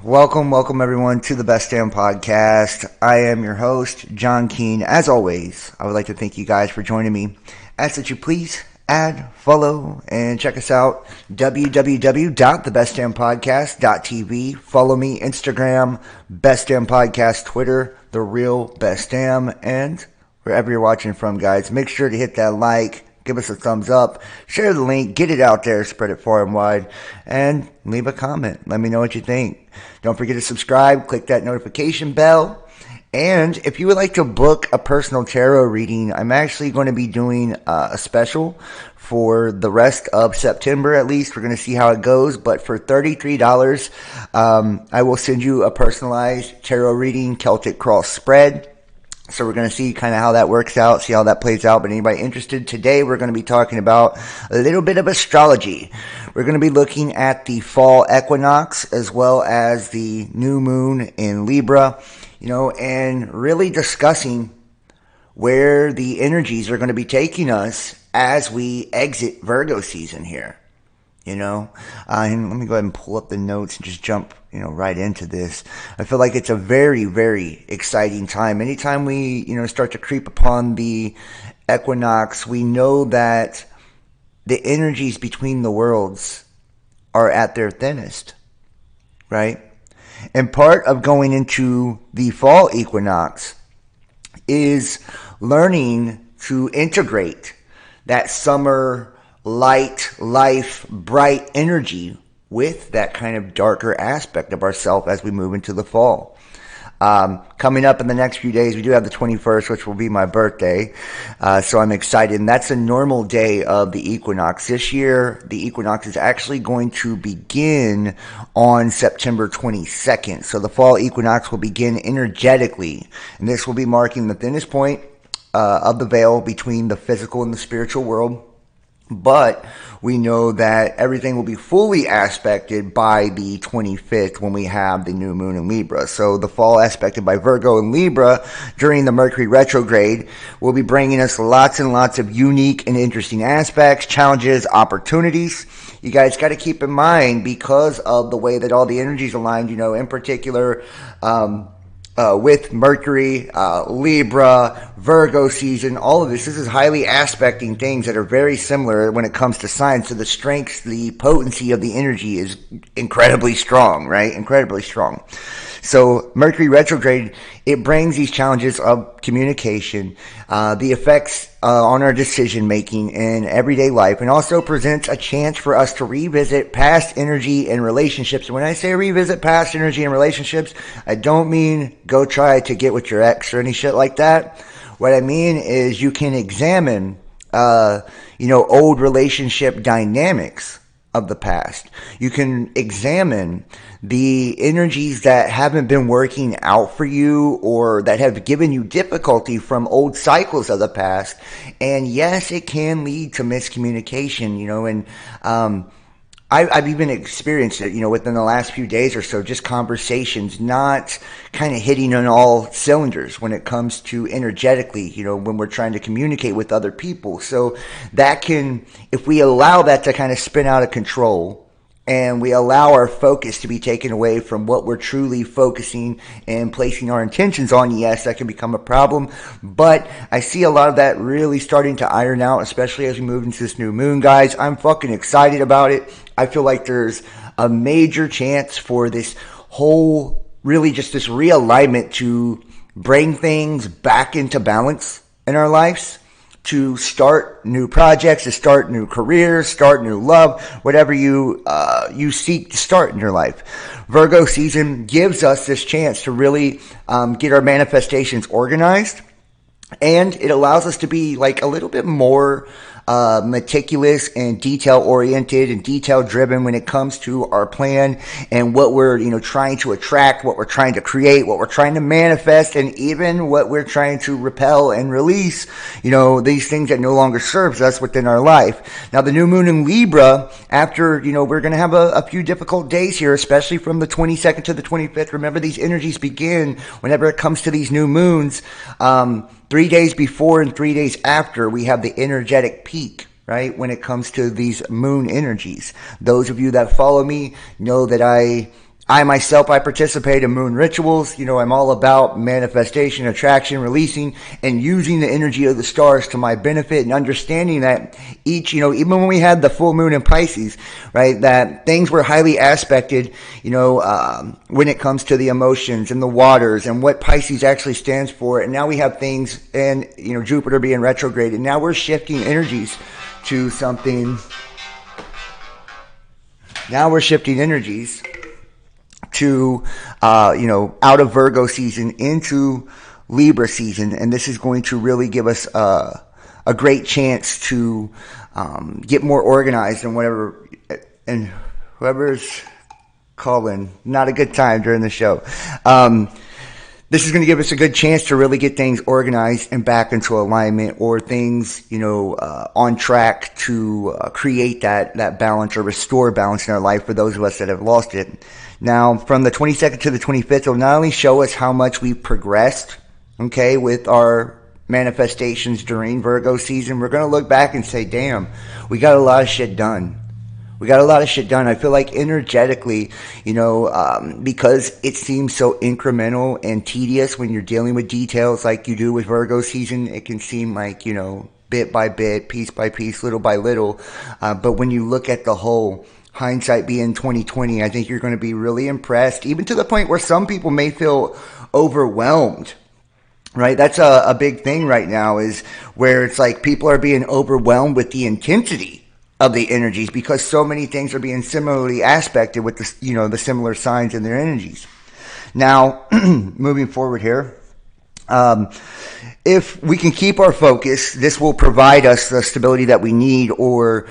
Welcome everyone to the Best Damn Podcast. I am your host, John Keane. As always, I would like to thank you guys for joining me. Ask that you please add, follow, and check us out, www.thebestdampodcast.tv. Follow me, Instagram, Best Damn Podcast, Twitter, The Real Best Damn, and wherever you're watching from, guys, make sure to hit that like, give us a thumbs up, share the link, get it out there, spread it far and wide, and leave a comment. Let me know what you think. Don't forget to subscribe, click that notification bell. And if you would like to book a personal tarot reading, I'm actually going to be doing a special for the rest of September at least. We're going to see how it goes. But for $33, I will send you a personalized tarot reading, Celtic Cross spread. So we're going to see kind of how that works out, see how that plays out. But anybody interested, today we're going to be talking about a little bit of astrology. We're going to be looking at the fall equinox as well as the new moon in Libra, and really discussing where the energies are going to be taking us as we exit Virgo season here. And let me go ahead and pull up the notes and just jump, right into this. I feel like it's a very, very exciting time. Anytime we, start to creep upon the equinox, we know that the energies between the worlds are at their thinnest, right? And part of going into the fall equinox is learning to integrate that summer light, life, bright energy with that kind of darker aspect of ourselves as we move into the fall. Coming up in the next few days, we do have the 21st, which will be my birthday. So I'm excited. And that's a normal day of the equinox. This year, the equinox is actually going to begin on September 22nd. So the fall equinox will begin energetically. And this will be marking the thinnest point of the veil between the physical and the spiritual world. But we know that everything will be fully aspected by the 25th when we have the new moon in Libra. So the fall aspected by Virgo and Libra during the Mercury retrograde will be bringing us lots and lots of unique and interesting aspects, challenges, opportunities. You guys got to keep in mind, because of the way that all the energies aligned, in particular, with Mercury, Libra, Virgo season, all of this is highly aspecting things that are very similar when it comes to signs. So the strength, the potency of the energy is incredibly strong, right? Incredibly strong. So Mercury retrograde, it brings these challenges of communication, the effects on our decision making in everyday life, and also presents a chance for us to revisit past energy and relationships. And when I say revisit past energy and relationships, I don't mean go try to get with your ex or any shit like that. What I mean is you can examine, old relationship dynamics of the past. You can examine the energies that haven't been working out for you or that have given you difficulty from old cycles of the past. And yes, it can lead to miscommunication, and I've even experienced it, within the last few days or so, just conversations not kind of hitting on all cylinders when it comes to energetically, when we're trying to communicate with other people. So that can, if we allow that to kind of spin out of control, and we allow our focus to be taken away from what we're truly focusing and placing our intentions on, yes, that can become a problem. But I see a lot of that really starting to iron out, especially as we move into this new moon, guys. I'm fucking excited about it. I feel like there's a major chance for this whole, really just this realignment to bring things back into balance in our lives, to start new projects, to start new careers, start new love, whatever you seek to start in your life. Virgo season gives us this chance to really get our manifestations organized, and it allows us to be like a little bit more meticulous and detail oriented and detail driven when it comes to our plan and what we're trying to attract, what we're trying to create, what we're trying to manifest, and even what we're trying to repel and release, these things that no longer serves us within our life. Now the new moon in Libra, after we're going to have a few difficult days here, especially from the 22nd to the 25th. Remember, these energies begin whenever it comes to these new moons 3 days before and 3 days after we have the energetic peak, right? When it comes to these moon energies. Those of you that follow me know that I I myself, I participate in moon rituals. I'm all about manifestation, attraction, releasing, and using the energy of the stars to my benefit, and understanding that even when we had the full moon in Pisces, right, that things were highly aspected, when it comes to the emotions and the waters and what Pisces actually stands for. And now we have things, and, Jupiter being retrograde, and now we're shifting energies to something. Now we're shifting energies to, out of Virgo season into Libra season. And this is going to really give us a great chance to get more organized and whoever's calling, not a good time during the show. This is going to give us a good chance to really get things organized and back into alignment, or things, on track to create that balance or restore balance in our life for those of us that have lost it. Now, from the 22nd to the 25th, it'll not only show us how much we've progressed, okay, with our manifestations during Virgo season. We're going to look back and say, damn, we got a lot of shit done. I feel like energetically, because it seems so incremental and tedious when you're dealing with details like you do with Virgo season, it can seem like, bit by bit, piece by piece, little by little. But when you look at the whole, hindsight being 2020, I think you're going to be really impressed, even to the point where some people may feel overwhelmed. Right? That's a big thing right now, is where it's like people are being overwhelmed with the intensity of the energies, because so many things are being similarly aspected with the similar signs in their energies. Now, moving forward here, if we can keep our focus, this will provide us the stability that we need, or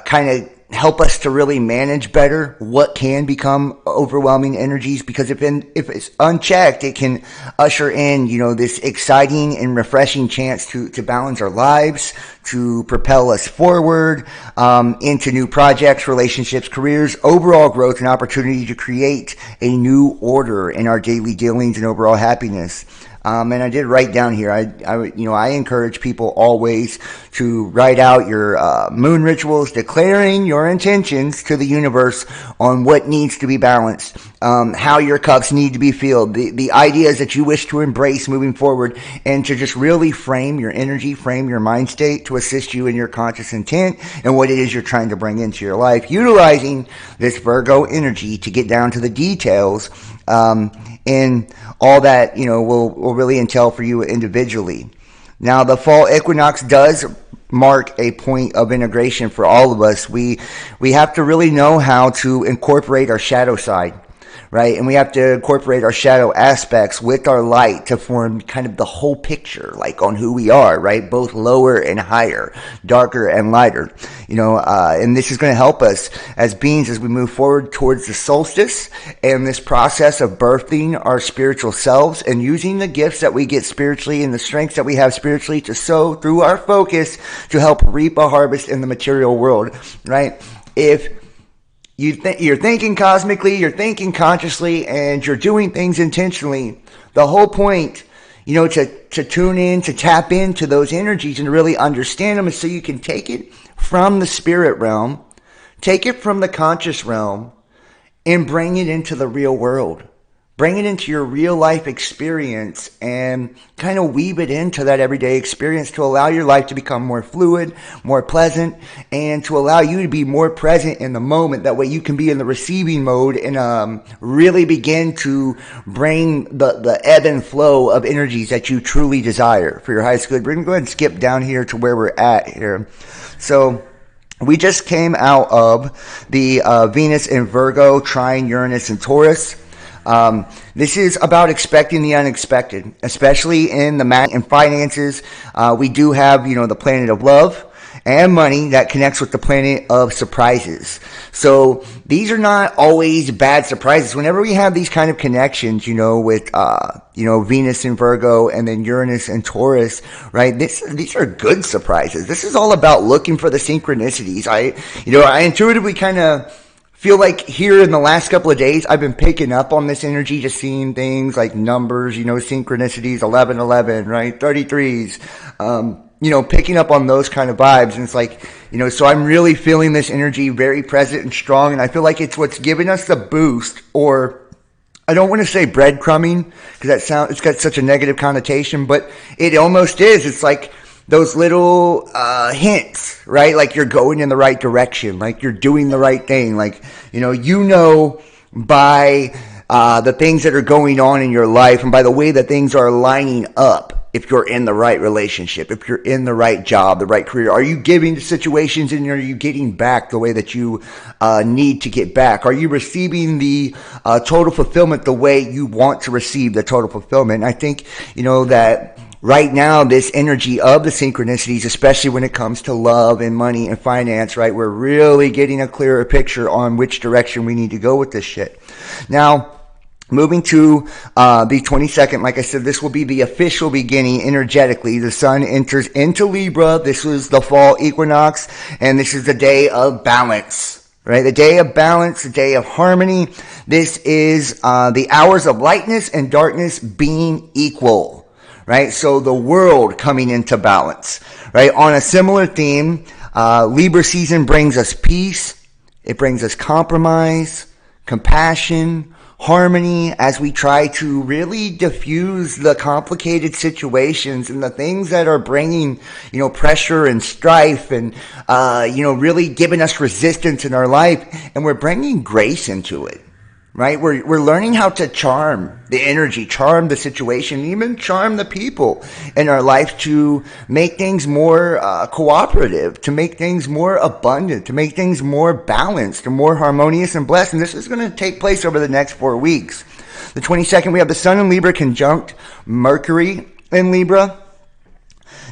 kind of help us to really manage better what can become overwhelming energies. Because if it's unchecked, it can usher in, this exciting and refreshing chance to balance our lives, to propel us forward, into new projects, relationships, careers, overall growth, and opportunity to create a new order in our daily dealings and overall happiness. And I did write down here, I encourage people always to write out your moon rituals, declaring your intentions to the universe on what needs to be balanced, how your cups need to be filled, the ideas that you wish to embrace moving forward, and to just really frame your energy, frame your mind state to assist you in your conscious intent and what it is you're trying to bring into your life, utilizing this Virgo energy to get down to the details, and all that, will really entail for you individually. Now, the fall equinox does mark a point of integration for all of us. We have to really know how to incorporate our shadow side, right? And we have to incorporate our shadow aspects with our light to form kind of the whole picture, like on who we are, right? Both lower and higher, darker and lighter, and this is going to help us as beings as we move forward towards the solstice and this process of birthing our spiritual selves and using the gifts that we get spiritually and the strengths that we have spiritually to sow through our focus to help reap a harvest in the material world, right? If you're thinking cosmically, you're thinking consciously, and you're doing things intentionally, the whole point, to tune in, to tap into those energies and really understand them, is so you can take it from the spirit realm, take it from the conscious realm, and bring it into the real world. Bring it into your real life experience and kind of weave it into that everyday experience to allow your life to become more fluid, more pleasant, and to allow you to be more present in the moment. That way you can be in the receiving mode and really begin to bring the ebb and flow of energies that you truly desire for your highest good. We're going to go ahead and skip down here to where we're at here. So we just came out of the Venus in Virgo, trine Uranus and Taurus. This is about expecting the unexpected, especially in the math and finances. We do have, the planet of love and money that connects with the planet of surprises. So these are not always bad surprises. Whenever we have these kind of connections, with, Venus in Virgo and then Uranus and Taurus, right? These are good surprises. This is all about looking for the synchronicities. I intuitively kind of feel like here in the last couple of days, I've been picking up on this energy, just seeing things like numbers, synchronicities, 1111, right? 33s, picking up on those kind of vibes. And it's like, So I'm really feeling this energy very present and strong, and I feel like it's what's giving us the boost, or I don't want to say breadcrumbing because it's got such a negative connotation, but it almost is. It's like those little hints, right? Like you're going in the right direction, like you're doing the right thing, like by the things that are going on in your life and by the way that things are lining up. If you're in the right relationship, if you're in the right job, the right career, are you giving to situations and are you getting back the way that you need to get back? Are you receiving the total fulfillment the way you want to receive the total fulfillment? And I think, that right now, this energy of the synchronicities, especially when it comes to love and money and finance, right, we're really getting a clearer picture on which direction we need to go with this shit. Now, moving to the 22nd, like I said, this will be the official beginning energetically. The sun enters into Libra. This was the fall equinox, and this is the day of balance, right? The day of balance, the day of harmony. This is the hours of lightness and darkness being equal, right? So the world coming into balance, right? On a similar theme, Libra season brings us peace. It brings us compromise, compassion, harmony as we try to really diffuse the complicated situations and the things that are bringing, pressure and strife and, really giving us resistance in our life. And we're bringing grace into it, right? We're learning how to charm the energy, charm the situation, even charm the people in our life to make things more cooperative, to make things more abundant, to make things more balanced and more harmonious and blessed. And this is going to take place over the next 4 weeks. The 22nd, we have the sun in Libra conjunct Mercury in Libra.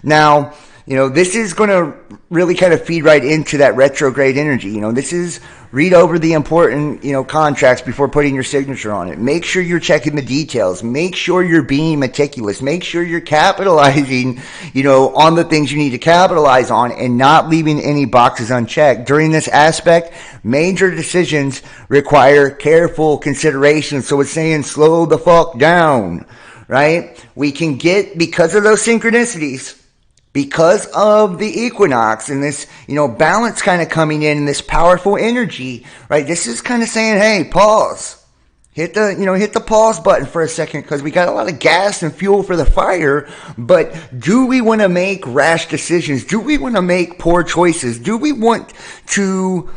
Now, this is going to really kind of feed right into that retrograde energy. This is read over the important, contracts before putting your signature on it. Make sure you're checking the details. Make sure you're being meticulous. Make sure you're capitalizing, on the things you need to capitalize on and not leaving any boxes unchecked. During this aspect, major decisions require careful consideration. So it's saying slow the fuck down, right? We can get, because of those synchronicities, because of the equinox and this, balance kind of coming in and this powerful energy, right? This is kind of saying, hey, pause. Hit the pause button for a second because we got a lot of gas and fuel for the fire, but do we want to make rash decisions? Do we want to make poor choices? Do we want to,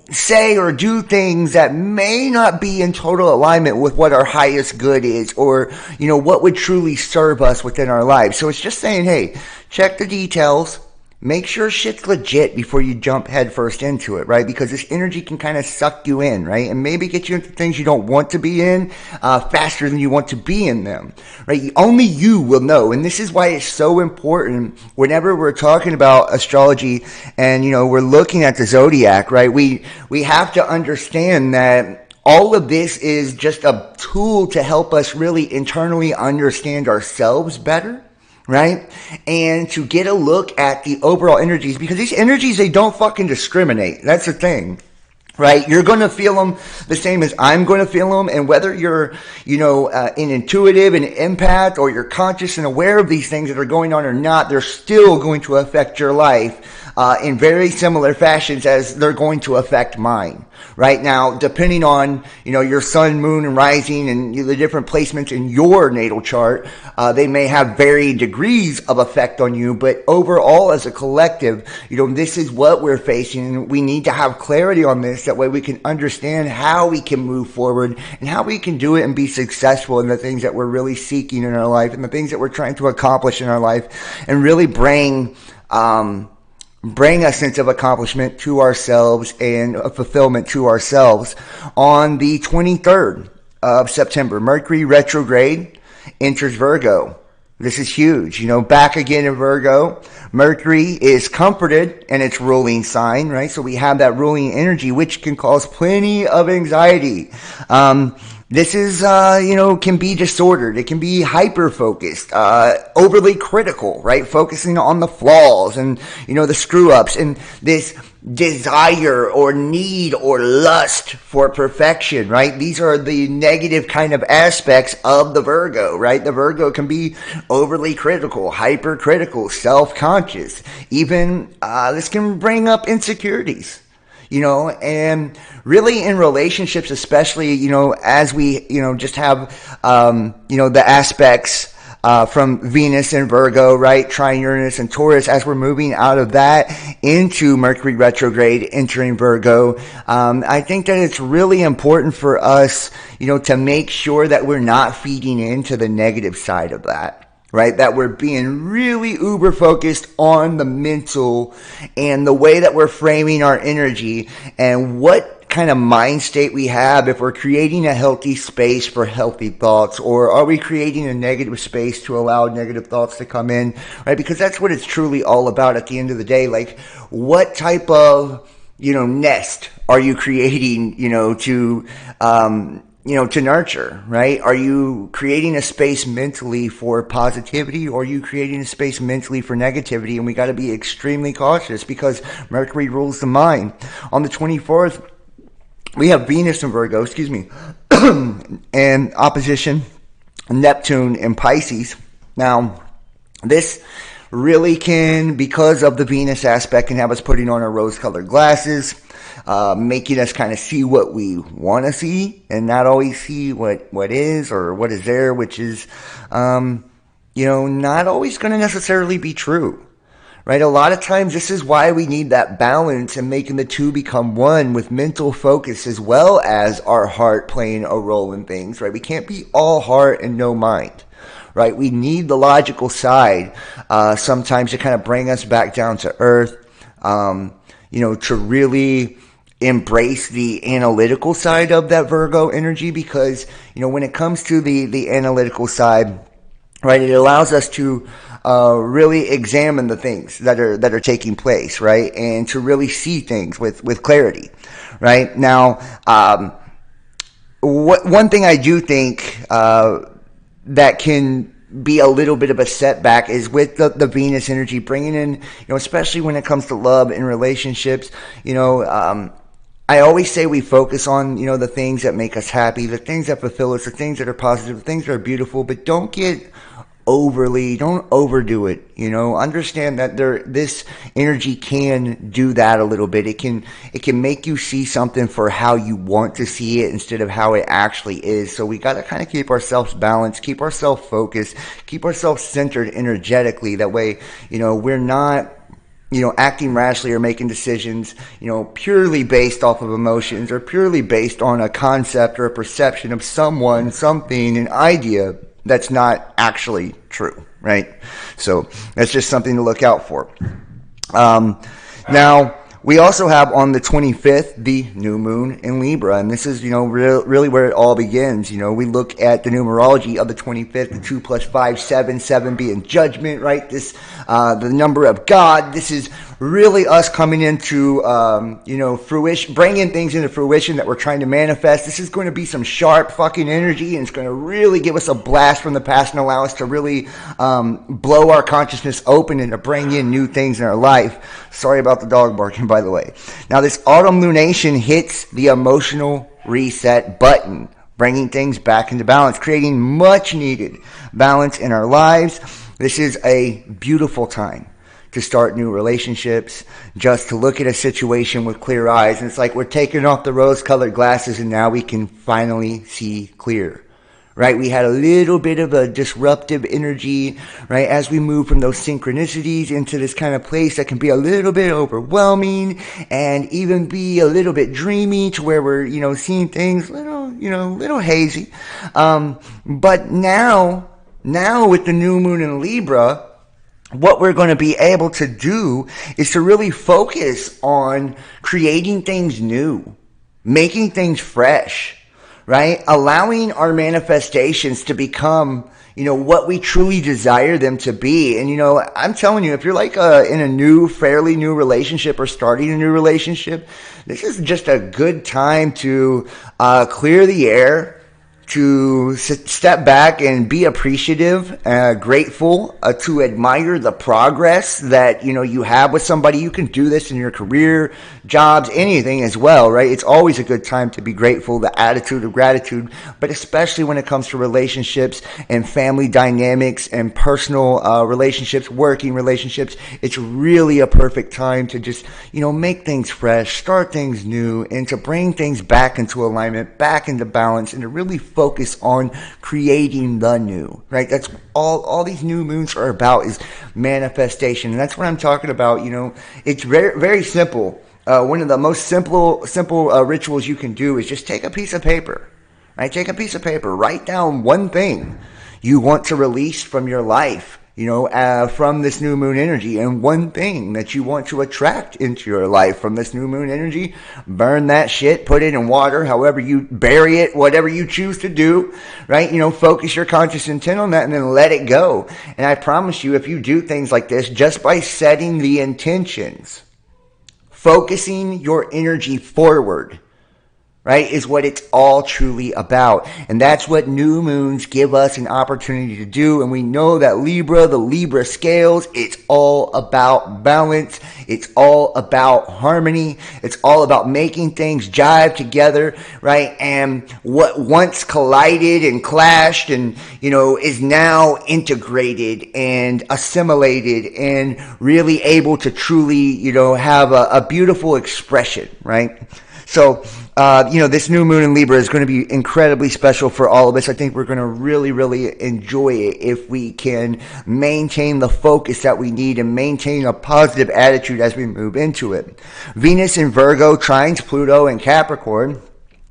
say or do things that may not be in total alignment with what our highest good is or, what would truly serve us within our lives? So it's just saying, hey, check the details. Make sure shit's legit before you jump headfirst into it, right? Because this energy can kind of suck you in, right? And maybe get you into things you don't want to be in faster than you want to be in them, right? Only you will know. And this is why it's so important whenever we're talking about astrology and, we're looking at the zodiac, right? We have to understand that all of this is just a tool to help us really internally understand ourselves better, right? And to get a look at the overall energies, because these energies, they don't fucking discriminate. That's the thing, right? You're going to feel them the same as I'm going to feel them. And whether you're, an intuitive, an empath, or you're conscious and aware of these things that are going on or not, they're still going to affect your life in very similar fashions as they're going to affect mine. Right now, depending on, your sun, moon, and rising and the different placements in your natal chart, they may have varying degrees of effect on you. But overall, as a collective, this is what we're facing. We need to have clarity on this. That way we can understand how we can move forward and how we can do it and be successful in the things that we're really seeking in our life and the things that we're trying to accomplish in our life and really bring a sense of accomplishment to ourselves and a fulfillment to ourselves. On the 23rd of September, Mercury retrograde enters Virgo. This is huge. Back again in Virgo. Mercury is comforted in its ruling sign, right? So we have that ruling energy, which can cause plenty of anxiety. This is, can be disordered. It can be hyper focused, overly critical, right? Focusing on the flaws and, the screw ups, and this desire or need or lust for perfection, right? These are the negative kind of aspects of the Virgo, right? The Virgo can be overly critical, hypercritical, self-conscious. Even, this can bring up insecurities. And really in relationships, especially, as we, just have, the aspects, from Venus and Virgo, right? Trine Uranus and Taurus, as we're moving out of that into Mercury retrograde, entering Virgo. I think that it's really important for us, to make sure that we're not feeding into the negative side of that. Right? That we're being really uber focused on the mental and the way that we're framing our energy and what kind of mind state we have, if we're creating a healthy space for healthy thoughts, or are we creating a negative space to allow negative thoughts to come in, right? Because that's what it's truly all about at the end of the day. Like, what type of, nest are you creating, to nurture, right? Are you creating a space mentally for positivity, or are you creating a space mentally for negativity? And we got to be extremely cautious because Mercury rules the mind. On the 24th, we have Venus in Virgo, and opposition Neptune in Pisces. Now, this really can, because of the Venus aspect, can have us putting on our rose-colored glasses, making us kind of see what we want to see and not always see what is or what is there, which is, not always going to necessarily be true, right? A lot of times this is why we need that balance and making the two become one, with mental focus as well as our heart playing a role in things, right? We can't be all heart and no mind. Right, we need the logical side sometimes to kind of bring us back down to earth, to really embrace the analytical side of that Virgo energy, because, when it comes to the analytical side, right, it allows us to really examine the things that are taking place, right, and to really see things with clarity, right? Now, one thing I do think that can be a little bit of a setback is with the Venus energy bringing in, especially when it comes to love and relationships, I always say we focus on, the things that make us happy, the things that fulfill us, the things that are positive, the things that are beautiful, but don't overdo it, understand that this energy can do that a little bit. It can make you see something for how you want to see it instead of how it actually is. So we got to kind of keep ourselves balanced, keep ourselves focused, keep ourselves centered energetically. That way, we're not, acting rashly or making decisions, purely based off of emotions or purely based on a concept or a perception of someone, something, an idea that's not actually true, right? So that's just something to look out for. Now, we also have on the 25th, the new moon in Libra. And this is, really where it all begins. We look at the numerology of the 25th, the 2 + 5, 7, 7 being judgment, right? This, the number of God. This is really us coming into, fruition, bringing things into fruition that we're trying to manifest. This is going to be some sharp fucking energy, and it's going to really give us a blast from the past and allow us to really blow our consciousness open and to bring in new things in our life. Sorry about the dog barking, by the way. Now, this autumn lunation hits the emotional reset button, bringing things back into balance, creating much needed balance in our lives. This is a beautiful time to start new relationships, just to look at a situation with clear eyes. And it's like we're taking off the rose-colored glasses and now we can finally see clear, right? We had a little bit of a disruptive energy, right? As we move from those synchronicities into this kind of place that can be a little bit overwhelming and even be a little bit dreamy, to where we're, seeing things little hazy. But now with the new moon in Libra, what we're going to be able to do is to really focus on creating things new, making things fresh, right? Allowing our manifestations to become, what we truly desire them to be. And, I'm telling you, if you're like in a fairly new relationship or starting a new relationship, this is just a good time to clear the air, to step back and be appreciative, grateful, to admire the progress that, you have with somebody. You can do this in your career, jobs, anything as well, right? It's always a good time to be grateful, the attitude of gratitude, but especially when it comes to relationships and family dynamics and personal relationships, working relationships. It's really a perfect time to just, make things fresh, start things new, and to bring things back into alignment, back into balance, and to really focus on creating the new, right? That's all these new moons are about, is manifestation. And that's what I'm talking about. It's very, very simple. One of the most simple rituals you can do is just take a piece of paper, right? Take a piece of paper, write down one thing you want to release from your life, from this new moon energy, and one thing that you want to attract into your life from this new moon energy. Burn that shit, put it in water, however you bury it, whatever you choose to do, right? Focus your conscious intent on that and then let it go. And I promise you, if you do things like this, just by setting the intentions, focusing your energy forward, right, is what it's all truly about. And that's what new moons give us an opportunity to do. And we know that the Libra scales, it's all about balance. It's all about harmony. It's all about making things jive together, right? And what once collided and clashed and, is now integrated and assimilated and really able to truly, have a beautiful expression, right? So, this new moon in Libra is going to be incredibly special for all of us. I think we're going to really, really enjoy it if we can maintain the focus that we need and maintain a positive attitude as we move into it. Venus in Virgo trines Pluto in Capricorn.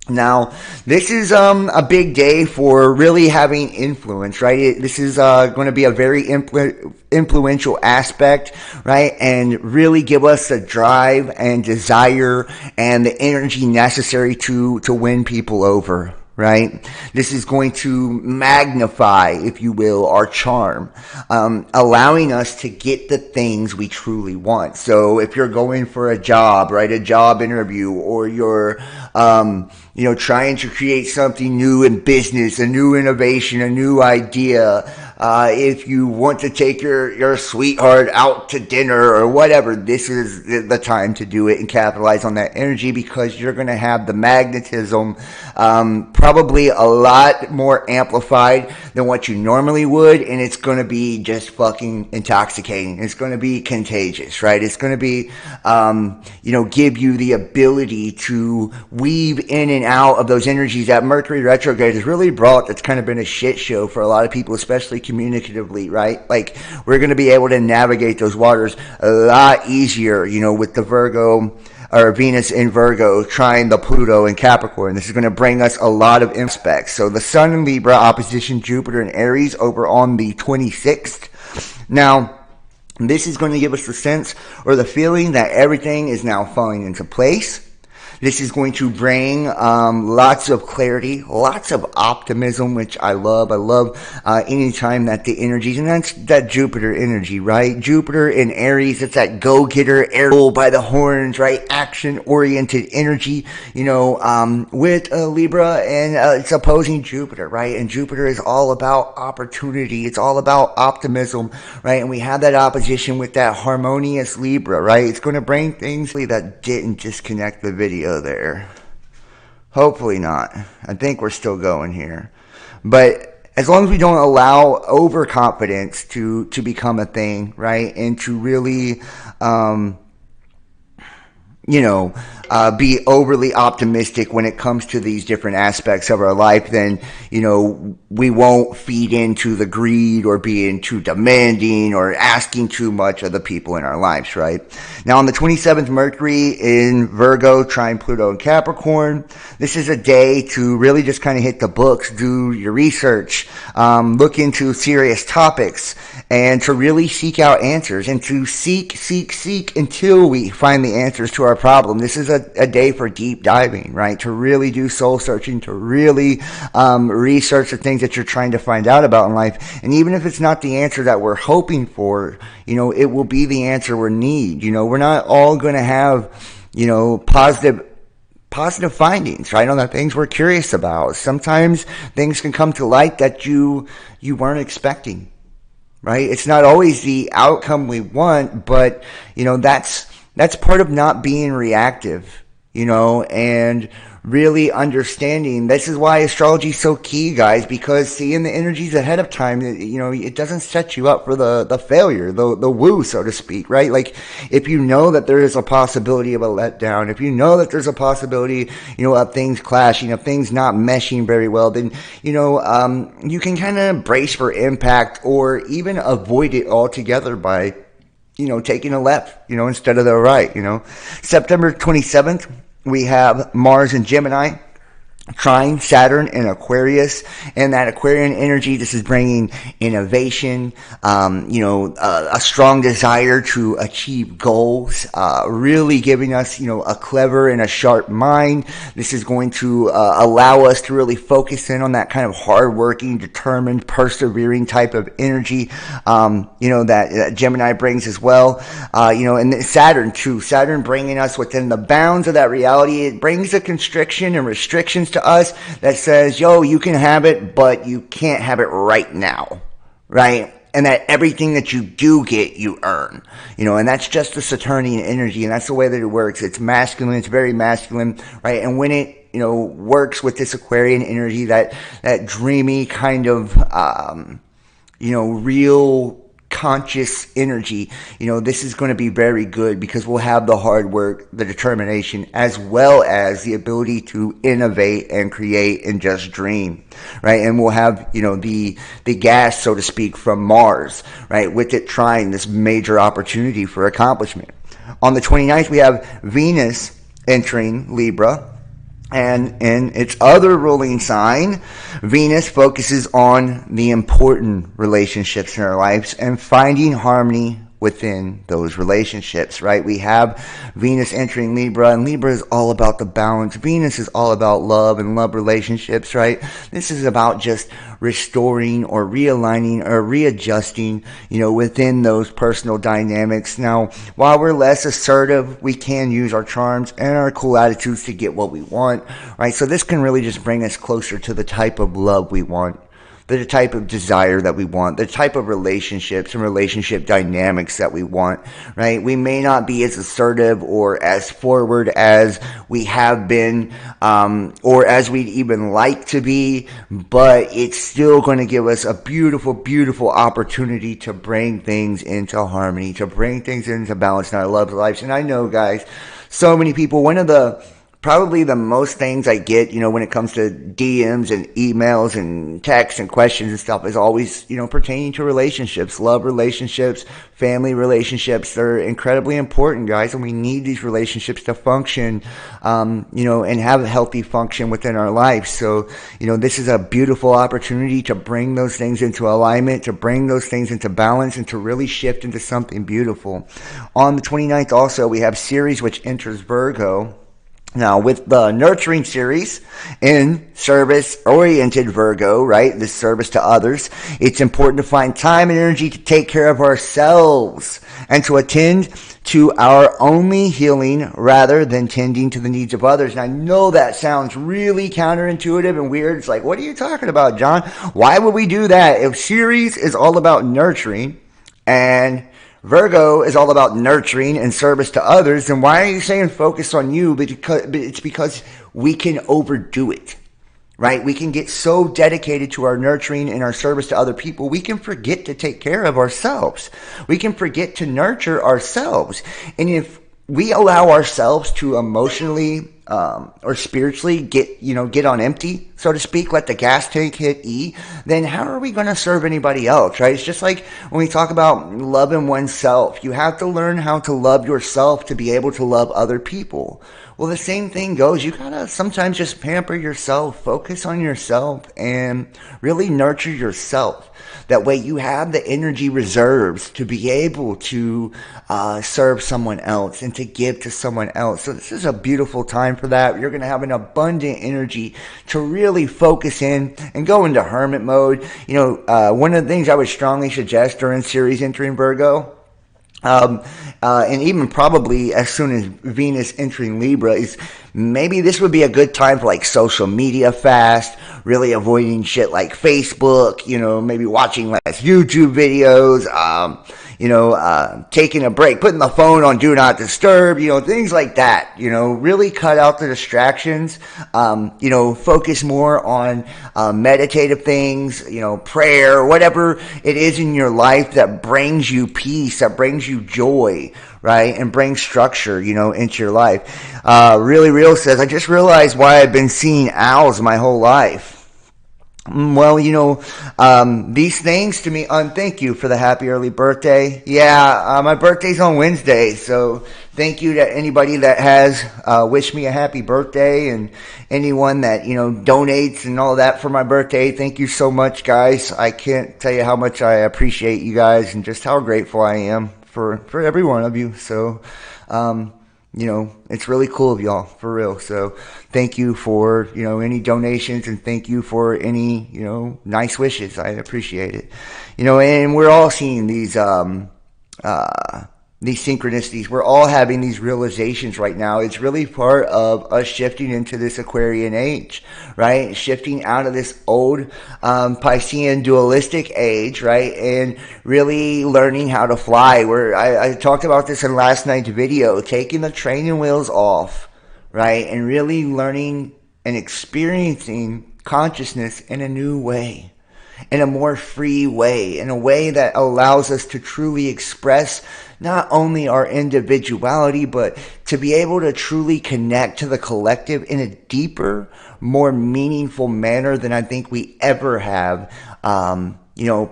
Now, this is a big day for really having influence, right? This is going to be a very influential aspect, right? And really give us the drive and desire and the energy necessary to win people over, right? This is going to magnify, if you will, our charm, allowing us to get the things we truly want. So if you're going for a job, right, a job interview, or you're, trying to create something new in business, a new innovation, a new idea, if you want to take your sweetheart out to dinner or whatever, this is the time to do it and capitalize on that energy, because you're going to have the magnetism probably a lot more amplified than what you normally would, and it's going to be just fucking intoxicating. It's going to be contagious, right? It's going to be, give you the ability to weave in and out of those energies that Mercury retrograde has really brought. That's kind of been a shit show for a lot of people, especially communicatively, right? Like, we're going to be able to navigate those waters a lot easier, with the Virgo, or Venus in Virgo trying the Pluto in Capricorn. This is going to bring us a lot of aspects. So the Sun in Libra opposition Jupiter in Aries over on the 26th. Now, this is going to give us the sense or the feeling that everything is now falling into place. This is going to bring lots of clarity, lots of optimism, which I love. I love anytime that the energies, and that's that Jupiter energy, right? Jupiter in Aries, it's that go-getter, air by the horns, right? Action-oriented energy, with Libra and it's opposing Jupiter, right? And Jupiter is all about opportunity. It's all about optimism, right? And we have that opposition with that harmonious Libra, right? It's going to bring things that didn't disconnect the video there. Hopefully not. I think we're still going here. But as long as we don't allow overconfidence to become a thing, right? And to really, be overly optimistic when it comes to these different aspects of our life, then, we won't feed into the greed or being too demanding or asking too much of the people in our lives, right? Now, on the 27th, Mercury in Virgo, trine Pluto in Capricorn. This is a day to really just kind of hit the books, do your research, look into serious topics, and to really seek out answers, and to seek until we find the answers to our problem. This is a day for deep diving, right? To really do soul searching, to really research the things that you're trying to find out about in life. And even if it's not the answer that we're hoping for, it will be the answer we need. We're not all going to have, positive findings, right? On the things we're curious about. Sometimes things can come to light that you weren't expecting, right? It's not always the outcome we want, but that's part of not being reactive, and really understanding. This is why astrology is so key, guys, because seeing the energies ahead of time, it doesn't set you up for the failure, the woo, so to speak, right? Like, if you know that there is a possibility of a letdown, if you know that there's a possibility, of things clashing, of things not meshing very well, then, you can kind of brace for impact or even avoid it altogether by, taking a left, instead of the right, September 27th, we have Mars in Gemini, trine Saturn in Aquarius, and that Aquarian energy, this is bringing innovation, a strong desire to achieve goals, really giving us, a clever and a sharp mind. This is going to allow us to really focus in on that kind of hardworking, determined, persevering type of energy, that Gemini brings as well. And Saturn too. Saturn bringing us within the bounds of that reality. It brings a constriction and restrictions to us that says, you can have it, but you can't have it right now, right? And that everything that you do get, you earn, and that's just the Saturnian energy, and that's the way that it works. It's masculine, it's very masculine, right? And when it, works with this Aquarian energy, that dreamy kind of, real conscious energy, this is going to be very good because we'll have the hard work, the determination, as well as the ability to innovate and create and just dream, right? And we'll have, the gas, so to speak, from Mars, right? With it trying this major opportunity for accomplishment. On the 29th, we have Venus entering Libra. And in its other ruling sign, Venus focuses on the important relationships in our lives and finding harmony within those relationships, right? We have Venus entering Libra, and Libra is all about the balance. Venus is all about love and love relationships, right? This is about just restoring or realigning or readjusting, within those personal dynamics. Now, while we're less assertive, we can use our charms and our cool attitudes to get what we want, right? So this can really just bring us closer to the type of love we want, the type of desire that we want, the type of relationships and relationship dynamics that we want, right? We may not be as assertive or as forward as we have been, or as we'd even like to be, but it's still going to give us a beautiful, beautiful opportunity to bring things into harmony, to bring things into balance in our love lives. And I know, guys, so many people, probably the most things I get, when it comes to DMs and emails and texts and questions and stuff is always, pertaining to relationships, love relationships, family relationships. They're incredibly important, guys, and we need these relationships to function, and have a healthy function within our life. So, this is a beautiful opportunity to bring those things into alignment, to bring those things into balance, and to really shift into something beautiful. On the 29th also, we have Ceres, which enters Virgo. Now, with the nurturing Ceres in service-oriented Virgo, right, this service to others, it's important to find time and energy to take care of ourselves and to attend to our only healing rather than tending to the needs of others. And I know that sounds really counterintuitive and weird. It's like, what are you talking about, John? Why would we do that? If Ceres is all about nurturing and Virgo is all about nurturing and service to others, then why are you saying focus on you? But it's because we can overdo it, right? We can get so dedicated to our nurturing and our service to other people, we can forget to take care of ourselves. We can forget to nurture ourselves. And if we allow ourselves to emotionally or spiritually get on empty, so to speak, let the gas tank hit E, then how are we going to serve anybody else, right? It's just like when we talk about loving oneself. You have to learn how to love yourself to be able to love other people. Well, the same thing goes. You got to sometimes just pamper yourself, focus on yourself, and really nurture yourself. That way you have the energy reserves to be able to serve someone else and to give to someone else. So this is a beautiful time for that. You're going to have an abundant energy to really focus in and go into hermit mode. One of the things I would strongly suggest during Ceres entering Virgo, And even probably as soon as Venus entering Libra, is maybe this would be a good time for like social media fast, really avoiding shit like Facebook, maybe watching less YouTube videos, taking a break, putting the phone on do not disturb, things like that, really cut out the distractions, focus more on meditative things, prayer, whatever it is in your life that brings you peace, that brings you joy, right? And brings structure, into your life. Really Real says, I just realized why I've been seeing owls my whole life. Well, these things to me, thank you for the happy early birthday. Yeah, my birthday's on Wednesday, so thank you to anybody that has wished me a happy birthday, and anyone that, donates and all that for my birthday. Thank you so much, guys. I can't tell you how much I appreciate you guys and just how grateful I am for every one of you. So, it's really cool of y'all, for real. So thank you for, any donations, and thank you for any, nice wishes. I appreciate it. And we're all seeing these synchronicities. We're all having these realizations right now. It's really part of us shifting into this Aquarian age, right? Shifting out of this old Piscean dualistic age, right? And really learning how to fly. I talked about this in last night's video, taking the training wheels off, right? And really learning and experiencing consciousness in a new way, in a more free way, in a way that allows us to truly express not only our individuality, but to be able to truly connect to the collective in a deeper, more meaningful manner than I think we ever have,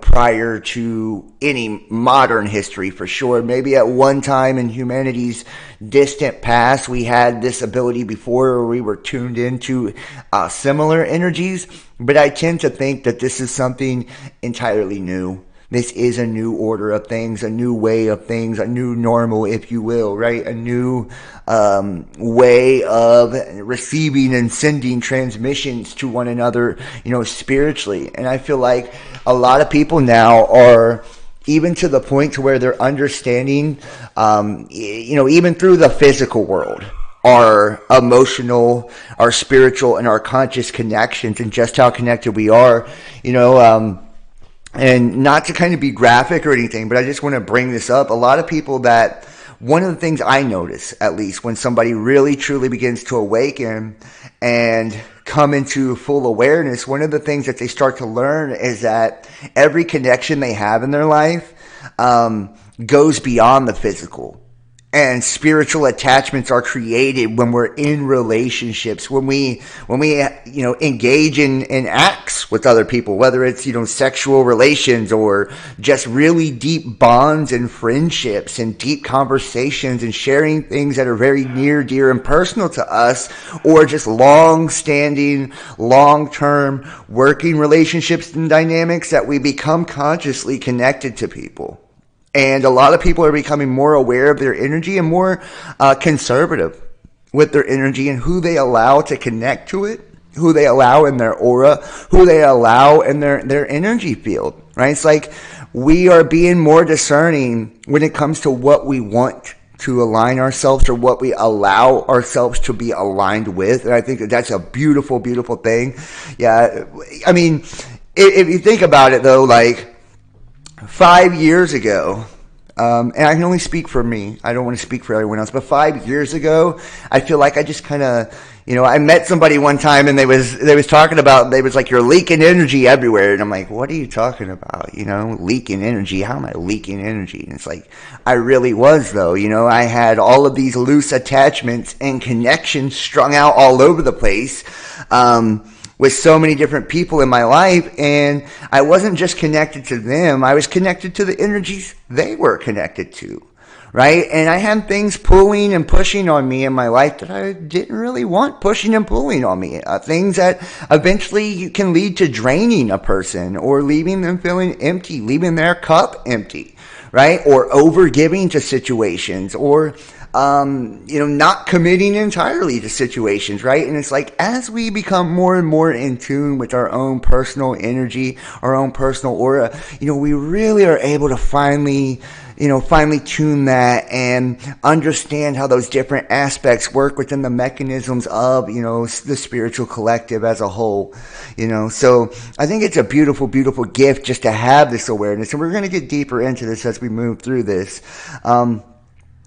prior to any modern history, for sure. Maybe at one time in humanity's distant past, we had this ability before, where we were tuned into similar energies, but I tend to think that this is something entirely new. This is a new order of things, a new way of things, a new normal, if you will, right? A new way of receiving and sending transmissions to one another, spiritually. And I feel like a lot of people now are even to the point to where they're understanding, even through the physical world, our emotional, our spiritual, and our conscious connections, and just how connected we are, and not to kind of be graphic or anything, but I just want to bring this up. A lot of people that, one of the things I notice, at least, when somebody really truly begins to awaken and come into full awareness, one of the things that they start to learn is that every connection they have in their life goes beyond the physical. And spiritual attachments are created when we're in relationships, when we engage in acts with other people, whether it's, sexual relations or just really deep bonds and friendships and deep conversations and sharing things that are very near, dear, and personal to us, or just long-standing, long-term working relationships and dynamics that we become consciously connected to people. And a lot of people are becoming more aware of their energy and more conservative with their energy and who they allow to connect to it, who they allow in their aura, who they allow in their energy field, right? It's like we are being more discerning when it comes to what we want to align ourselves, or what we allow ourselves to be aligned with. And I think that's a beautiful, beautiful thing. Yeah, I mean, if you think about it though, like, 5 years ago, and I can only speak for me, I don't want to speak for everyone else, but 5 years ago, I feel like I just kind of, I met somebody one time and they was talking about, they was like, you're leaking energy everywhere. And I'm like, what are you talking about? Leaking energy. How am I leaking energy? And it's like, I really was though. I had all of these loose attachments and connections strung out all over the place. With so many different people in my life, and I wasn't just connected to them, I was connected to the energies they were connected to, right? And I had things pulling and pushing on me in my life that I didn't really want pushing and pulling on me. Things that eventually can lead to draining a person, or leaving them feeling empty, leaving their cup empty, right? Or over giving to situations, or not committing entirely to situations, right? And it's like, as we become more and more in tune with our own personal energy, our own personal aura, we really are able to finally, finally tune that and understand how those different aspects work within the mechanisms of, the spiritual collective as a whole. So I think it's a beautiful, beautiful gift just to have this awareness. And we're going to get deeper into this as we move through this. And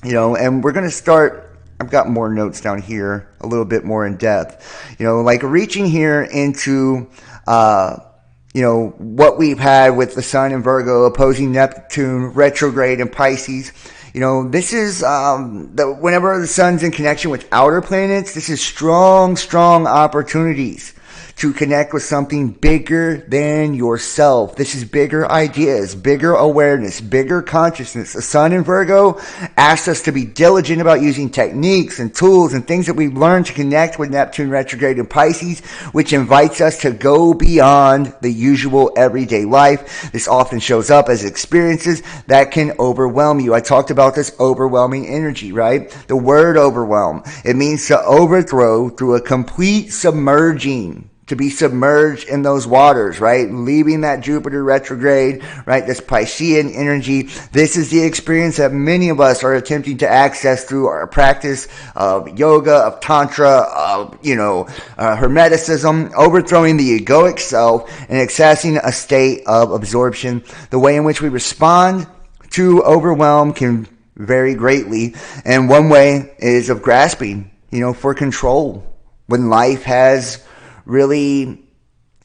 we're going to start. I've got more notes down here, a little bit more in depth, like reaching here into, what we've had with the Sun in Virgo opposing Neptune retrograde in Pisces. This is, whenever the Sun's in connection with outer planets, this is strong opportunities to connect with something bigger than yourself. This is bigger ideas, bigger awareness, bigger consciousness. The Sun in Virgo asks us to be diligent about using techniques and tools and things that we've learned to connect with Neptune retrograde in Pisces, which invites us to go beyond the usual everyday life. This often shows up as experiences that can overwhelm you. I talked about this overwhelming energy, right? The word overwhelm. It means to overthrow through a complete submerging. To be submerged in those waters, right? Leaving that Jupiter retrograde, right? This Piscean energy. This is the experience that many of us are attempting to access through our practice of yoga, of tantra, of, hermeticism, overthrowing the egoic self and accessing a state of absorption. The way in which we respond to overwhelm can vary greatly. And one way is of grasping, for control. When life has really,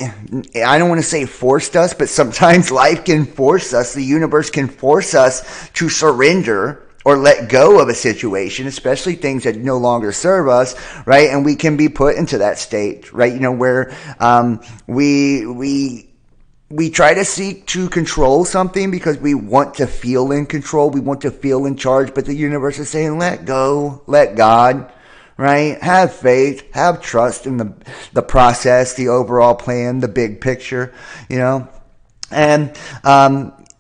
I don't want to say forced us, but sometimes life can force us, the universe can force us to surrender or let go of a situation, especially things that no longer serve us, right? And we can be put into that state, right? Where we try to seek to control something because we want to feel in control, we want to feel in charge, but the universe is saying, let go, let God. Right? Have faith, have trust in the process, the overall plan, the big picture, and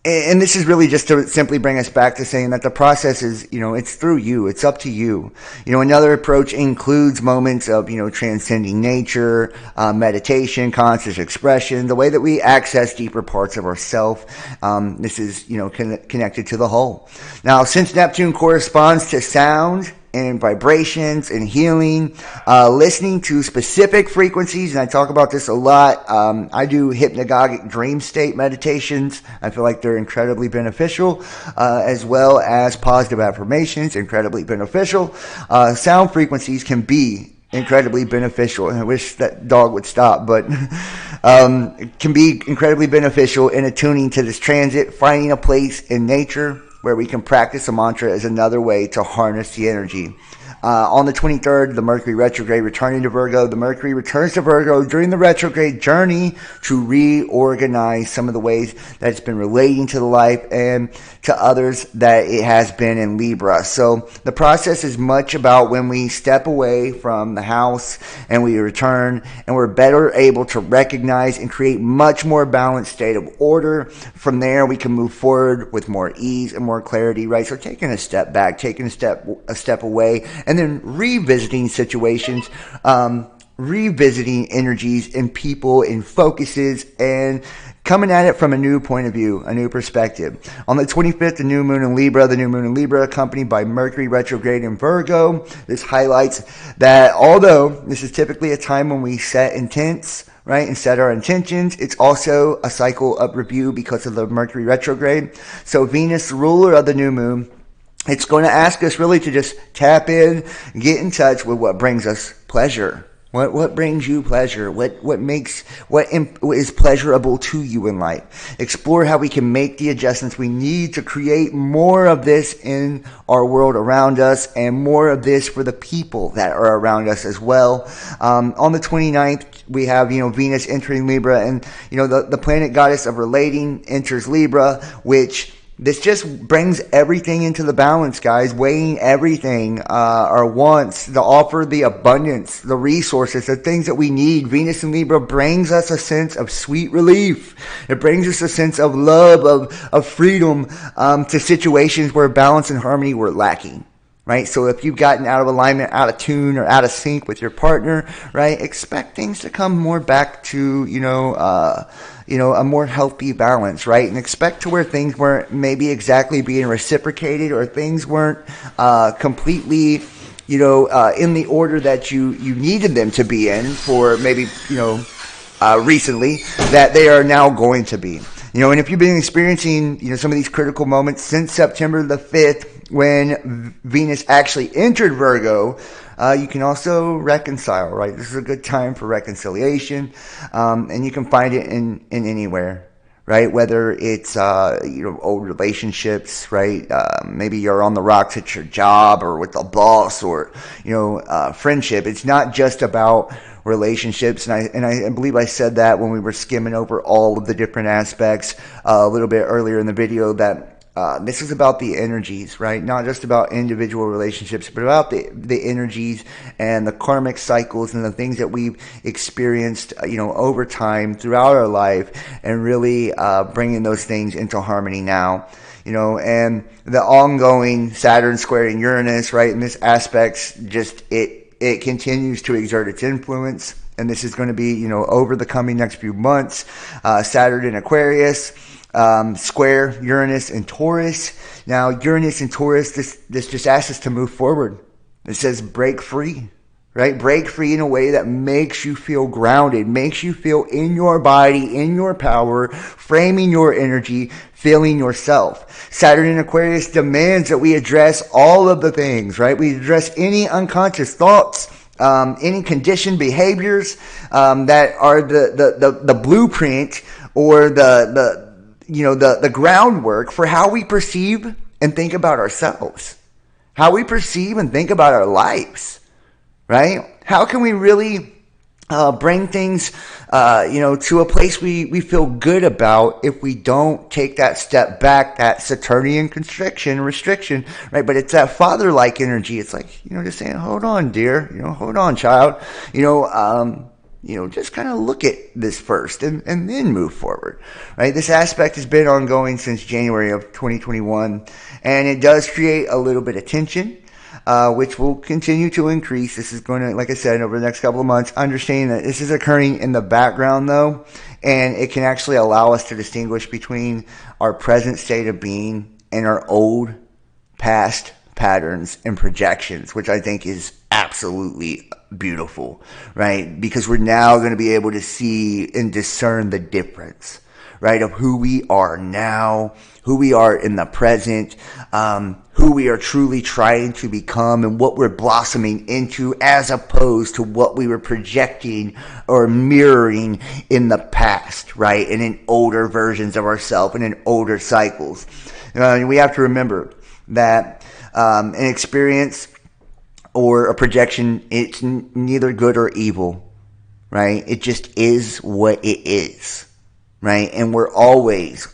this is really just to simply bring us back to saying that the process is, it's through you. It's up to you. Another approach includes moments of, transcending nature, meditation, conscious expression, the way that we access deeper parts of ourself. This is, connected to the whole. Now, since Neptune corresponds to sound, and vibrations and healing, listening to specific frequencies. And I talk about this a lot. I do hypnagogic dream state meditations. I feel like they're incredibly beneficial, as well as positive affirmations, incredibly beneficial. Sound frequencies can be incredibly beneficial. And I wish that dog would stop, but it can be incredibly beneficial in attuning to this transit, finding a place in nature where we can practice a mantra is another way to harness the energy. On the 23rd, the Mercury retrograde returning to Virgo. The Mercury returns to Virgo during the retrograde journey to reorganize some of the ways that it's been relating to the life and to others that it has been in Libra. So the process is much about when we step away from the house and we return, and we're better able to recognize and create much more balanced state of order. From there, we can move forward with more ease and more clarity, right? So taking a step back, taking a step away, and then revisiting situations, revisiting energies and people and focuses, and coming at it from a new point of view, a new perspective. On the 25th, the new moon in Libra, accompanied by Mercury retrograde in Virgo. This highlights that although this is typically a time when we set intents, right, and set our intentions, it's also a cycle of review because of the Mercury retrograde. So Venus, the ruler of the new moon, it's going to ask us really to just tap in, get in touch with what brings us pleasure. What brings you pleasure? What is pleasurable to you in life? Explore how we can make the adjustments we need to create more of this in our world around us, and more of this for the people that are around us as well. On the 29th, we have, Venus entering Libra, and, the planet goddess of relating enters Libra, which this just brings everything into the balance, guys, weighing everything, our wants, the offer, the abundance, the resources, the things that we need. Venus in Libra brings us a sense of sweet relief. It brings us a sense of love, of freedom, to situations where balance and harmony were lacking. right? So if you've gotten out of alignment, out of tune, or out of sync with your partner, right, expect things to come more back to, a more healthy balance, right? And expect to where things weren't maybe exactly being reciprocated, or things weren't completely, in the order that you needed them to be in for maybe, recently, that they are now going to be. And if you've been experiencing, some of these critical moments since September the 5th, when Venus actually entered Virgo, you can also reconcile, right? This is a good time for reconciliation, and you can find it in anywhere, right? Whether it's, old relationships, right? Maybe you're on the rocks at your job or with a boss, or, friendship. It's not just about relationships, and I believe I said that when we were skimming over all of the different aspects a little bit earlier in the video, that this is about the energies, right? Not just about individual relationships, but about the energies and the karmic cycles and the things that we've experienced, over time throughout our life, and really bringing those things into harmony now. And the ongoing Saturn squaring Uranus, right? And this aspect's just, it continues to exert its influence. And this is going to be, over the coming next few months. Saturn in Aquarius, square Uranus and Taurus. Now, Uranus and Taurus, this just asks us to move forward. It says break free, right? Break free in a way that makes you feel grounded, makes you feel in your body, in your power, framing your energy, feeling yourself. Saturn in Aquarius demands that we address all of the things, right? We address any unconscious thoughts, any conditioned behaviors that are the blueprint, or the groundwork for how we perceive and think about ourselves, how we perceive and think about our lives, right? How can we really bring things, to a place we feel good about, if we don't take that step back, that Saturnian restriction, right? But it's that father-like energy. It's like, just saying, hold on, dear, hold on, child, just kind of look at this first, and then move forward, right? This aspect has been ongoing since January of 2021, and it does create a little bit of tension, which will continue to increase. This is going to, like I said, over the next couple of months. Understanding that this is occurring in the background, though, and it can actually allow us to distinguish between our present state of being and our old past patterns and projections, which I think is absolutely beautiful, right? Because we're now going to be able to see and discern the difference, right, of who we are now, who we are in the present, who we are truly trying to become, and what we're blossoming into, as opposed to what we were projecting or mirroring in the past, right, and in older versions of ourselves and in older cycles. We have to remember that an experience or a projection, it's neither good or evil, right? It just is what it is, right? And we're always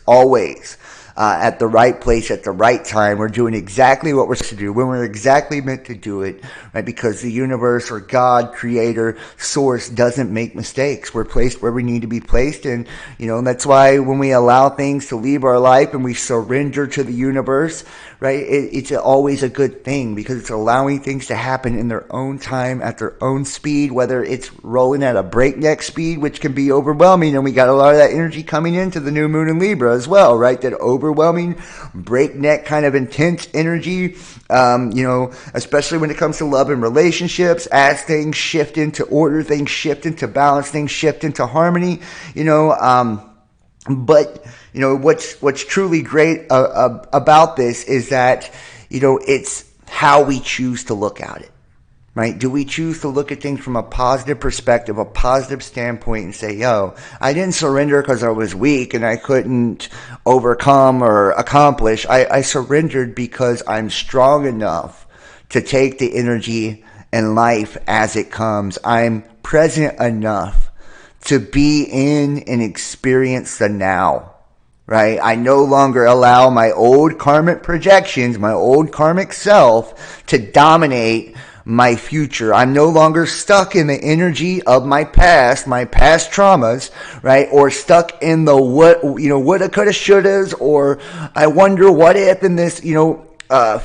at the right place at the right time. We're doing exactly what we're supposed to do when we're exactly meant to do it, right? Because the universe, or God, creator, source, doesn't make mistakes. We're placed where we need to be placed. And, that's why when we allow things to leave our life and we surrender to the universe, right, it's always a good thing, because it's allowing things to happen in their own time, at their own speed, whether it's rolling at a breakneck speed, which can be overwhelming. And we got a lot of that energy coming into the new moon in Libra as well, right? That overwhelming, breakneck kind of intense energy, especially when it comes to love and relationships, as things shift into order, things shift into balance, things shift into harmony, but what's truly great about this is that, it's how we choose to look at it, right? Do we choose to look at things from a positive perspective, a positive standpoint, and say, I didn't surrender because I was weak and I couldn't overcome or accomplish. I surrendered because I'm strong enough to take the energy and life as it comes. I'm present enough to be in and experience the now, right? I no longer allow my old karmic projections, my old karmic self, to dominate my future. I'm no longer stuck in the energy of my past traumas, right? Or stuck in the woulda, coulda, shouldas, or I wonder what if, in this,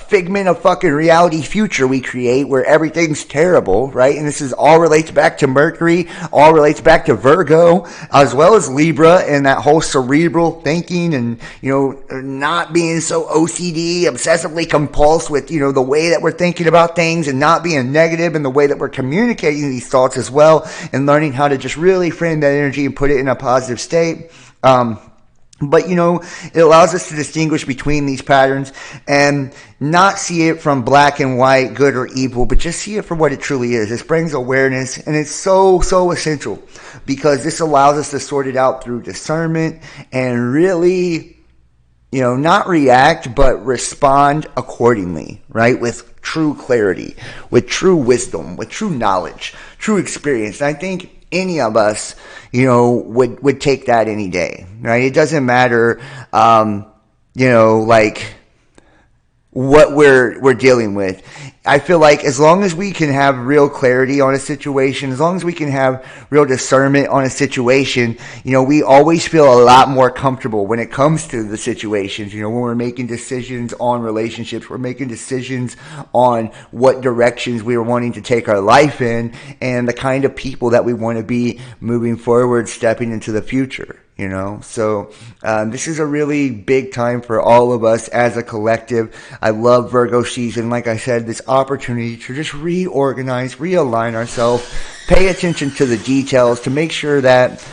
figment of fucking reality future we create where everything's terrible, right? And this is all relates back to Mercury, all relates back to Virgo, as well as Libra, and that whole cerebral thinking, and, you know, not being so OCD, obsessively compulsed with, you know, the way that we're thinking about things, and not being negative in the way that we're communicating these thoughts as well, and learning how to just really frame that energy and put it in a positive state. But, you know, it allows us to distinguish between these patterns and not see it from black and white, good or evil, but just see it for what it truly is. This brings awareness, and it's so essential, because this allows us to sort it out through discernment and really, you know, not react, but respond accordingly, right? With true clarity, with true wisdom, with true knowledge, true experience. And I think any of us, you know, would take that any day, right? It doesn't matter, you know, like what we're dealing with. I feel like as long as we can have real clarity on a situation, as long as we can have real discernment on a situation, you know, we always feel a lot more comfortable when it comes to the situations. You know, when we're making decisions on relationships, we're making decisions on what directions we are wanting to take our life in, and the kind of people that we want to be moving forward, stepping into the future. You know, so this is a really big time for all of us as a collective. I love Virgo season. Like I said, this opportunity to just reorganize, realign ourselves, pay attention to the details, to make sure that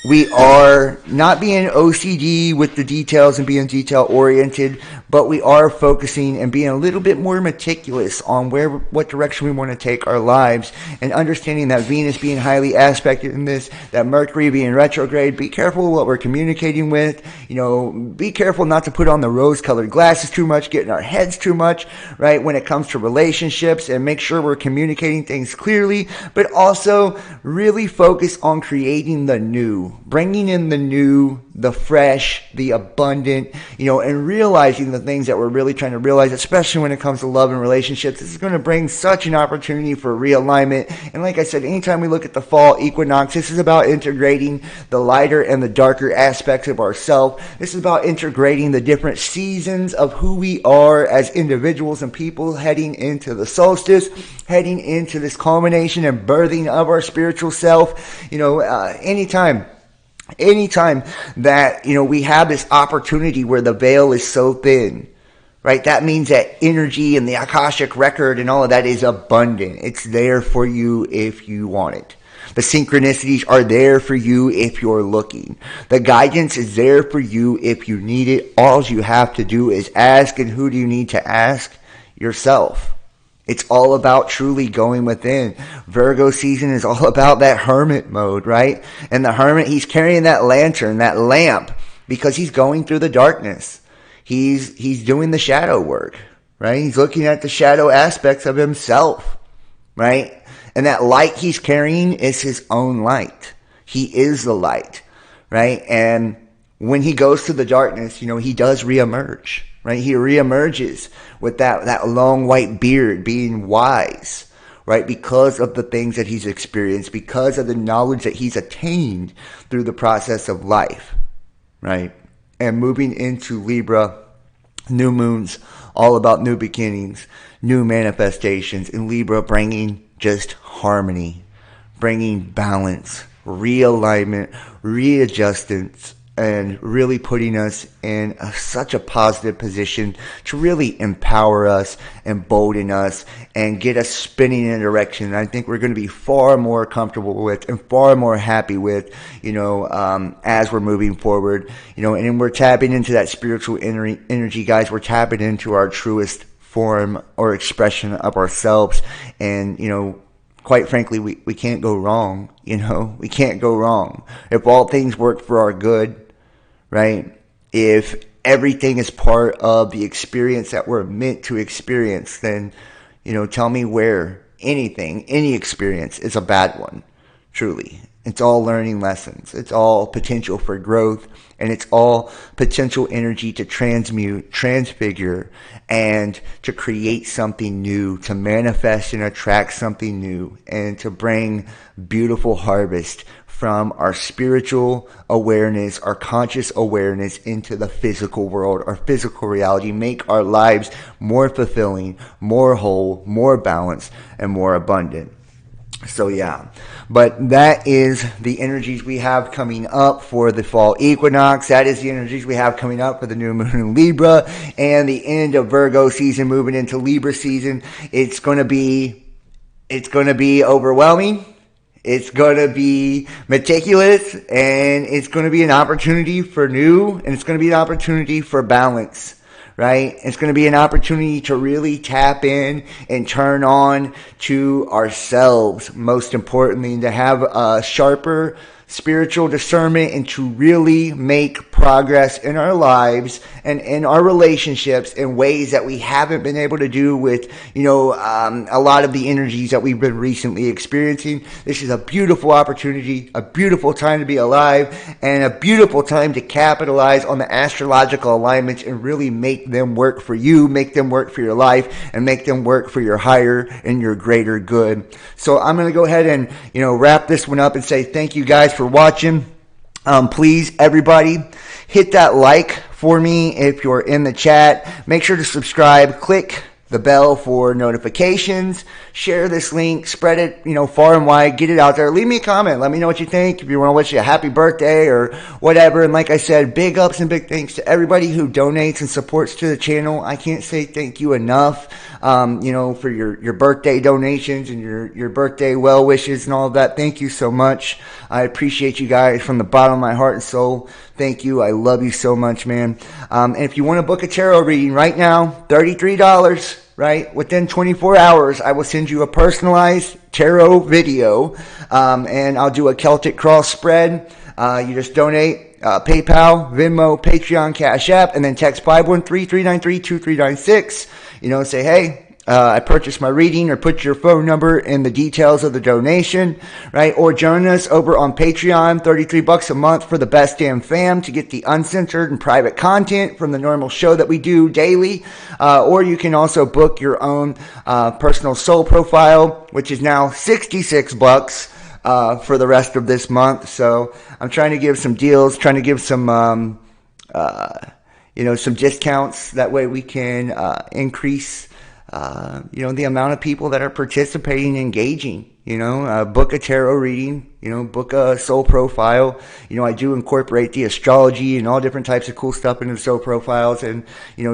we are not being OCD with the details and being detail oriented, but we are focusing and being a little bit more meticulous on what direction we want to take our lives, and understanding that Venus being highly aspected in this, that Mercury being retrograde. Be careful what we're communicating with. You know, be careful not to put on the rose-colored glasses too much, get in our heads too much, right, when it comes to relationships, and make sure we're communicating things clearly, but also really focus on creating the new, bringing in the new, the fresh, the abundant, you know, and realizing the things that we're really trying to realize, especially when it comes to love and relationships. This is going to bring such an opportunity for realignment. And like I said, anytime we look at the fall equinox, this is about integrating the lighter and the darker aspects of ourselves. This is about integrating the different seasons of who we are as individuals and people, heading into the solstice, heading into this culmination and birthing of our spiritual self. You know, anytime that, you know, we have this opportunity where the veil is so thin, right? That means that energy and the Akashic record and all of that is abundant. It's there for you if you want it. The synchronicities are there for you if you're looking. The guidance is there for you if you need it. All you have to do is ask. And who do you need to ask? Yourself. It's all about truly going within. Virgo season is all about that hermit mode, right? And the hermit, he's carrying that lantern, that lamp, because he's going through the darkness. He's doing the shadow work, right? He's looking at the shadow aspects of himself, right? And that light he's carrying is his own light. He is the light, right? And when he goes to the darkness, you know, he does reemerge. Right? He reemerges with that long white beard, being wise, right? Because of the things that he's experienced, because of the knowledge that he's attained through the process of life, right? And moving into Libra, new moons, all about new beginnings, new manifestations. In Libra, bringing just harmony, bringing balance, realignment, readjustments, and really putting us in such a positive position to really empower us, embolden us, and get us spinning in a direction I think we're going to be far more comfortable with and far more happy with, you know, as we're moving forward, you know. And we're tapping into that spiritual energy, guys. We're tapping into our truest form or expression of ourselves, and, you know, quite frankly, we can't go wrong. You know, we can't go wrong if all things work for our good, right? If everything is part of the experience that we're meant to experience, then, you know, tell me where any experience is a bad one. Truly, it's all learning lessons. It's all potential for growth, and it's all potential energy to transmute, transfigure, and to create something new, to manifest and attract something new, and to bring beautiful harvest from our spiritual awareness, our conscious awareness into the physical world, our physical reality, make our lives more fulfilling, more whole, more balanced, and more abundant. So yeah, but that is the energies we have coming up for the fall equinox. That is the energies we have coming up for the new moon in Libra and the end of Virgo season, moving into Libra season. It's going to be overwhelming. It's going to be meticulous, and it's going to be an opportunity for new, and it's going to be an opportunity for balance. Right? It's going to be an opportunity to really tap in and turn on to ourselves, most importantly, and to have a sharper spiritual discernment and to really make progress in our lives and in our relationships in ways that we haven't been able to do with, a lot of the energies that we've been recently experiencing. This is a beautiful opportunity, a beautiful time to be alive, and a beautiful time to capitalize on the astrological alignments and really make them work for you, make them work for your life, and make them work for your higher and your greater good. So I'm going to go ahead and, wrap this one up and say thank you guys for watching. Please, everybody, hit that like for me if you're in the chat. Make sure to subscribe. Click the bell for notifications. Share this link. Spread it, far and wide. Get it out there. Leave me a comment. Let me know what you think. If you want to wish you a happy birthday or whatever. And like I said, big ups and big thanks to everybody who donates and supports to the channel. I can't say thank you enough. For your birthday donations and your birthday well wishes and all of that. Thank you so much. I appreciate you guys from the bottom of my heart and soul. Thank you. I love you so much, man. And if you want to book a tarot reading right now, $33, right? Within 24 hours, I will send you a personalized tarot video, and I'll do a Celtic cross spread. You just donate, PayPal, Venmo, Patreon, Cash App, and then text 513-393-2396. Say, hey, I purchased my reading, or put your phone number in the details of the donation, right? Or join us over on Patreon, $33 a month for the Best Damn Fam to get the uncensored and private content from the normal show that we do daily. Or you can also book your own personal soul profile, which is now $66 for the rest of this month. So I'm trying to give some deals, trying to give some some discounts. That way we can increase the amount of people that are participating and engaging. Book a tarot reading, book a soul profile. I do incorporate the astrology and all different types of cool stuff into the soul profiles, and,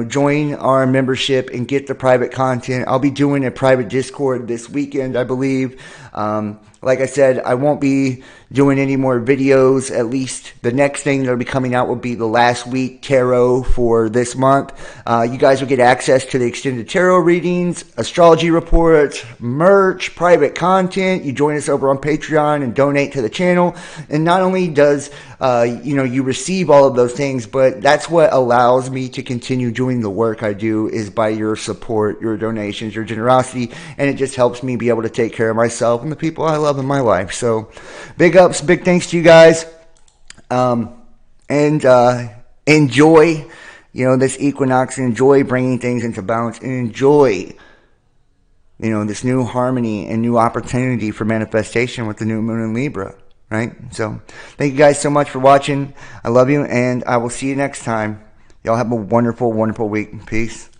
join our membership and get the private content. I'll be doing a private Discord this weekend, I believe. Like I said, I won't be doing any more videos. At least the next thing that'll be coming out will be the last week tarot for this month. You guys will get access to the extended tarot readings, astrology reports, merch, private content. You join us over on Patreon and donate to the channel. And not only does, you receive all of those things, but that's what allows me to continue doing the work I do, is by your support, your donations, your generosity. And it just helps me be able to take care of myself and the people I love in my life. So big ups, big thanks to you guys. And enjoy, this equinox, and enjoy bringing things into balance, and enjoy, this new harmony and new opportunity for manifestation with the new moon in Libra, right? So thank you guys so much for watching. I love you, and I will see you next time. Y'all have a wonderful, wonderful week. Peace.